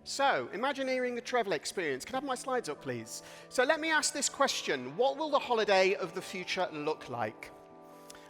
So, Imagineering the travel experience. Can I have my slides up, please? So let me ask this question. What will the holiday of the future look like?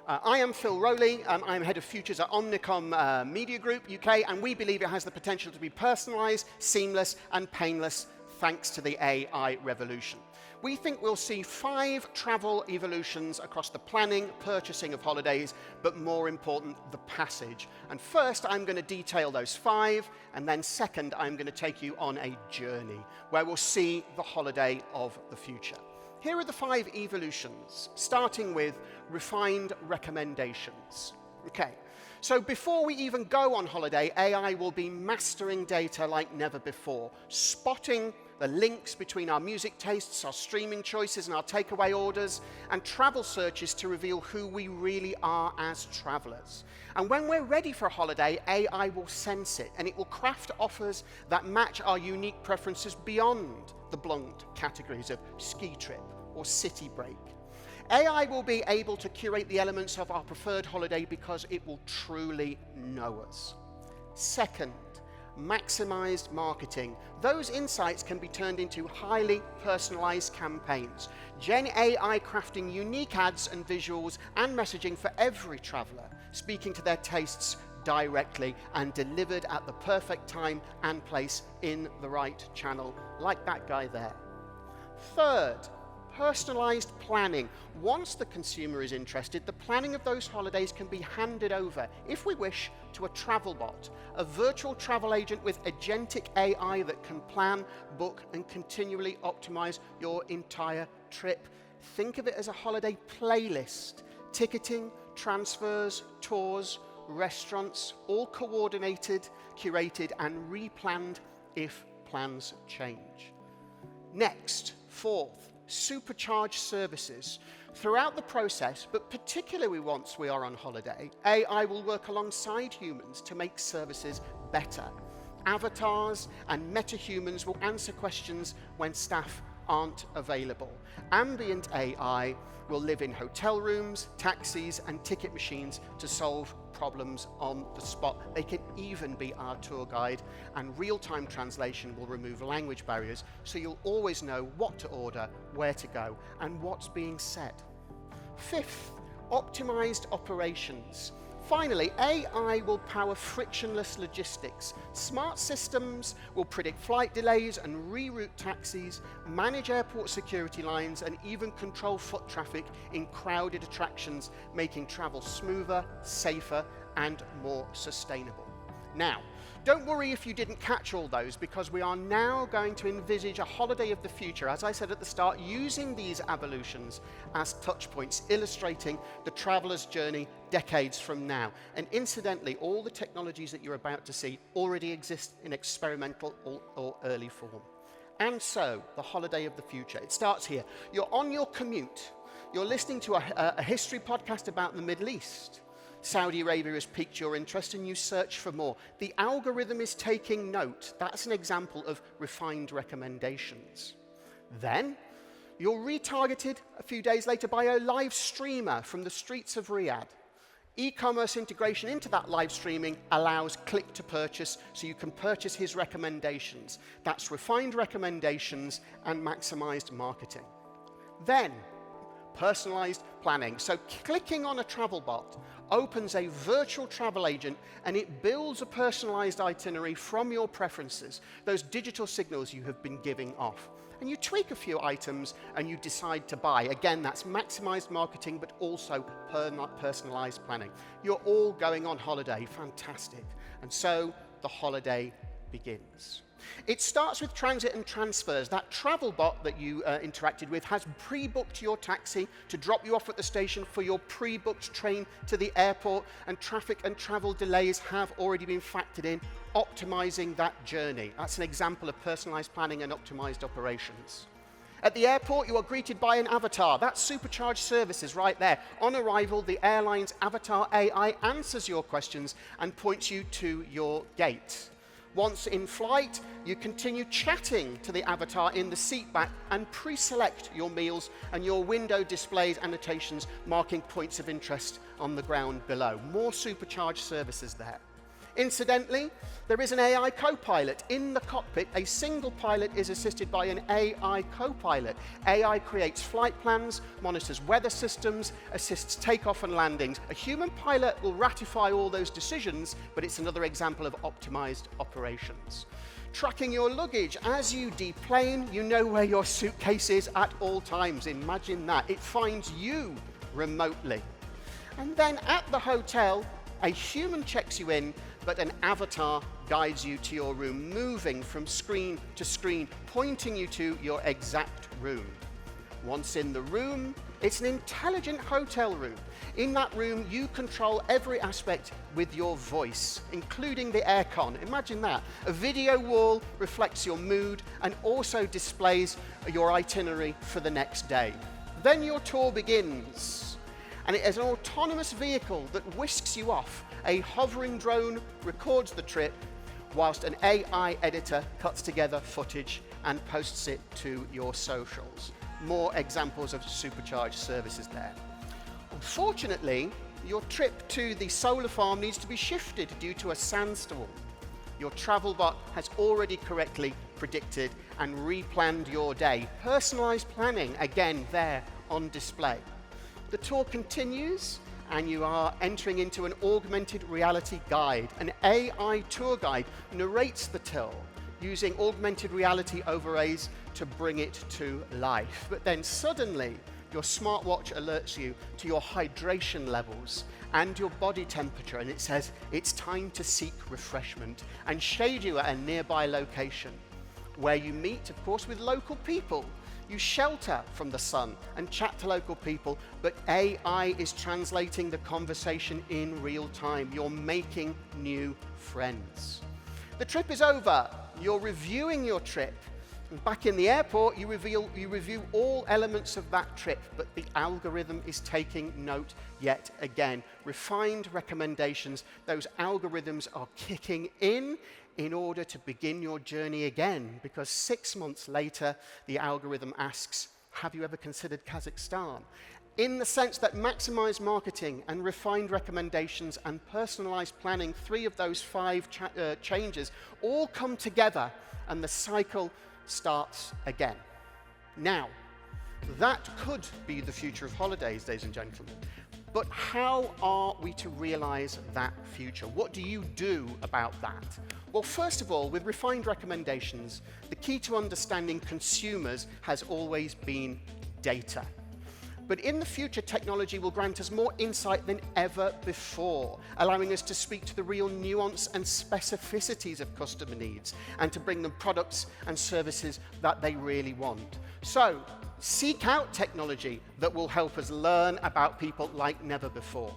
I am Phil Rowley. I'm head of futures at Omnicom Media Group UK, and we believe it has the potential to be personalized, seamless, and painless thanks to the AI revolution. We think we'll see 5 travel evolutions across the planning, purchasing of holidays, but more important, the passage. And first, I'm going to detail those 5, and then second, I'm going to take you on a journey where we'll see the holiday of the future. Here are the 5 evolutions, starting with refined recommendations. Okay, so before we even go on holiday, AI will be mastering data like never before, spotting the links between our music tastes, our streaming choices, and our takeaway orders, and travel searches to reveal who we really are as travelers. And when we're ready for a holiday, AI will sense it, and it will craft offers that match our unique preferences beyond the blunt categories of ski trip or city break. AI will be able to curate the elements of our preferred holiday because it will truly know us. Second, maximized marketing. Those insights can be turned into highly personalized campaigns. Gen AI crafting unique ads and visuals and messaging for every traveler, speaking to their tastes directly and delivered at the perfect time and place in the right channel, like that guy there. Third, personalized planning. Once the consumer is interested, the planning of those holidays can be handed over, if we wish, to a travel bot, a virtual travel agent with agentic AI that can plan, book, and continually optimize your entire trip. Think of it as a holiday playlist. Ticketing, transfers, tours, restaurants, all coordinated, curated, and replanned if plans change. Next, fourth, supercharged services. Throughout the process, but particularly once we are on holiday, AI will work alongside humans to make services better. Avatars and metahumans will answer questions when staff aren't available. Ambient AI will live in hotel rooms, taxis, and ticket machines to solve problems on the spot. They can even be our tour guide, and real-time translation will remove language barriers, so you'll always know what to order, where to go, and what's being said. Fifth, optimized operations. Finally, AI will power frictionless logistics. Smart systems will predict flight delays and reroute taxis, manage airport security lines, and even control foot traffic in crowded attractions, making travel smoother, safer, and more sustainable. Now, don't worry if you didn't catch all those, because we are now going to envisage a holiday of the future, as I said at the start, using these evolutions as touch points, illustrating the traveler's journey decades from now. And incidentally, all the technologies that you're about to see already exist in experimental or early form. And so, the holiday of the future. It starts here. You're on your commute. You're listening to a history podcast about the Middle East. Saudi Arabia has piqued your interest and you search for more. The algorithm is taking note. That's an example of refined recommendations. Then, you're retargeted a few days later by a live streamer from the streets of Riyadh. E-commerce integration into that live streaming allows click to purchase, so you can purchase his recommendations. That's refined recommendations and maximized marketing. Then, personalized planning. So clicking on a travel bot opens a virtual travel agent and it builds a personalized itinerary from your preferences, those digital signals you have been giving off. And you tweak a few items and you decide to buy. Again, that's maximized marketing, but also personalized planning. You're all going on holiday, fantastic. And so the holiday begins. It starts with transit and transfers. That travel bot that you interacted with has pre-booked your taxi to drop you off at the station for your pre-booked train to the airport, and traffic and travel delays have already been factored in, optimizing that journey. That's an example of personalized planning and optimized operations. At the airport, you are greeted by an avatar. That's supercharged services right there. On arrival, the airline's avatar AI answers your questions and points you to your gate. Once in flight, you continue chatting to the avatar in the seat back and pre-select your meals, and your window displays annotations marking points of interest on the ground below. More supercharged services there. Incidentally, there is an AI co-pilot. In the cockpit, a single pilot is assisted by an AI co-pilot. AI creates flight plans, monitors weather systems, assists takeoff and landings. A human pilot will ratify all those decisions, but it's another example of optimized operations. Tracking your luggage. As you deplane, you know where your suitcase is at all times. Imagine that. It finds you remotely. And then at the hotel, a human checks you in, but an avatar guides you to your room, moving from screen to screen, pointing you to your exact room. Once in the room, it's an intelligent hotel room. In that room, you control every aspect with your voice, including the aircon. Imagine that. A video wall reflects your mood and also displays your itinerary for the next day. Then your tour begins, and it is an autonomous vehicle that whisks you off. A hovering drone records the trip, whilst an AI editor cuts together footage and posts it to your socials. More examples of supercharged services there. Unfortunately, your trip to the solar farm needs to be shifted due to a sandstorm. Your travel bot has already correctly predicted and replanned your day. Personalized planning, again, there on display. The tour continues, and you are entering into an augmented reality guide. An AI tour guide narrates the tour using augmented reality overlays to bring it to life. But then suddenly, your smartwatch alerts you to your hydration levels and your body temperature, and it says it's time to seek refreshment, and shade you at a nearby location where you meet, of course, with local people. You shelter from the sun and chat to local people, but AI is translating the conversation in real time. You're making new friends. The trip is over. You're reviewing your trip. And back in the airport, you review all elements of that trip, but the algorithm is taking note yet again. Refined recommendations, those algorithms are kicking in order to begin your journey again, because 6 months later, the algorithm asks, have you ever considered Kazakhstan? In the sense that maximized marketing and refined recommendations and personalized planning, 3 of those 5 changes all come together and the cycle starts again. Now, that could be the future of holidays, ladies and gentlemen. But how are we to realize that future? What do you do about that? Well, first of all, with refined recommendations, the key to understanding consumers has always been data. But in the future, technology will grant us more insight than ever before, allowing us to speak to the real nuance and specificities of customer needs and to bring them products and services that they really want. So, seek out technology that will help us learn about people like never before.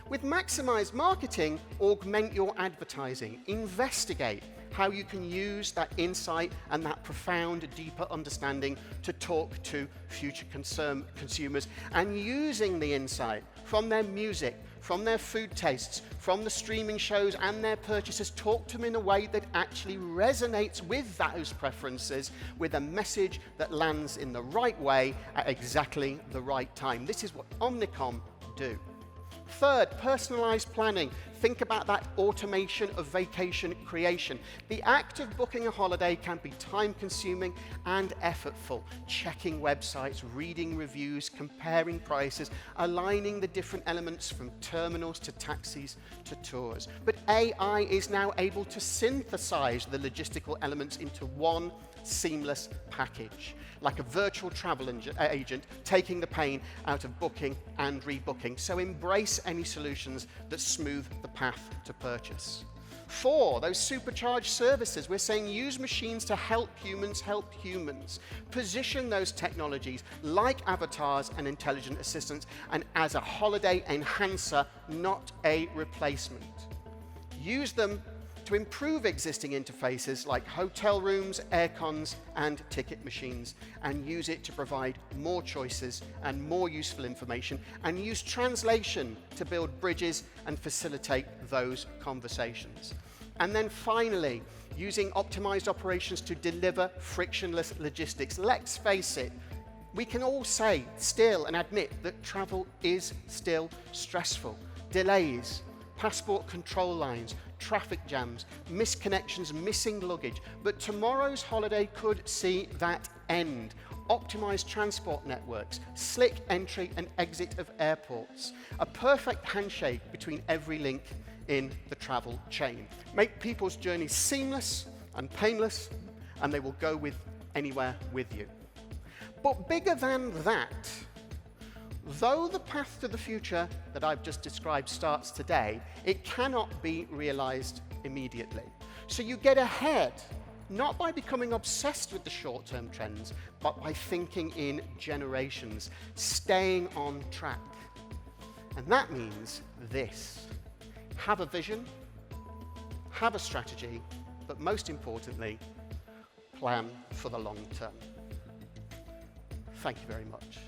With maximized marketing, augment your advertising. Investigate how you can use that insight and that profound, deeper understanding to talk to future consumers, and using the insight from their music, from their food tastes, from the streaming shows and their purchases. Talk to them in a way that actually resonates with those preferences, with a message that lands in the right way at exactly the right time. This is what Omnicom do. Third, personalized planning. Think about that automation of vacation creation. The act of booking a holiday can be time-consuming and effortful. Checking websites, reading reviews, comparing prices, aligning the different elements from terminals to taxis to tours. But AI is now able to synthesize the logistical elements into one seamless package, like a virtual travel agent taking the pain out of booking and rebooking. So embrace any solutions that smooth the path to purchase. 4, those supercharged services. We're saying use machines to help humans help humans. Position those technologies like avatars and intelligent assistants, and as a holiday enhancer, not a replacement. Use them to improve existing interfaces like hotel rooms, aircons, and ticket machines, and use it to provide more choices and more useful information, and use translation to build bridges and facilitate those conversations. And then finally, using optimized operations to deliver frictionless logistics. Let's face it, we can all say still and admit that travel is still stressful. Delays, passport control lines, traffic jams, missed connections, missing luggage. But tomorrow's holiday could see that end. Optimized transport networks, slick entry and exit of airports, a perfect handshake between every link in the travel chain. Make people's journeys seamless and painless, and they will go anywhere with you. But bigger than that, though the path to the future that I've just described starts today, it cannot be realized immediately. So you get ahead, not by becoming obsessed with the short-term trends, but by thinking in generations, staying on track. And that means this: have a vision, have a strategy, but most importantly, plan for the long term. Thank you very much.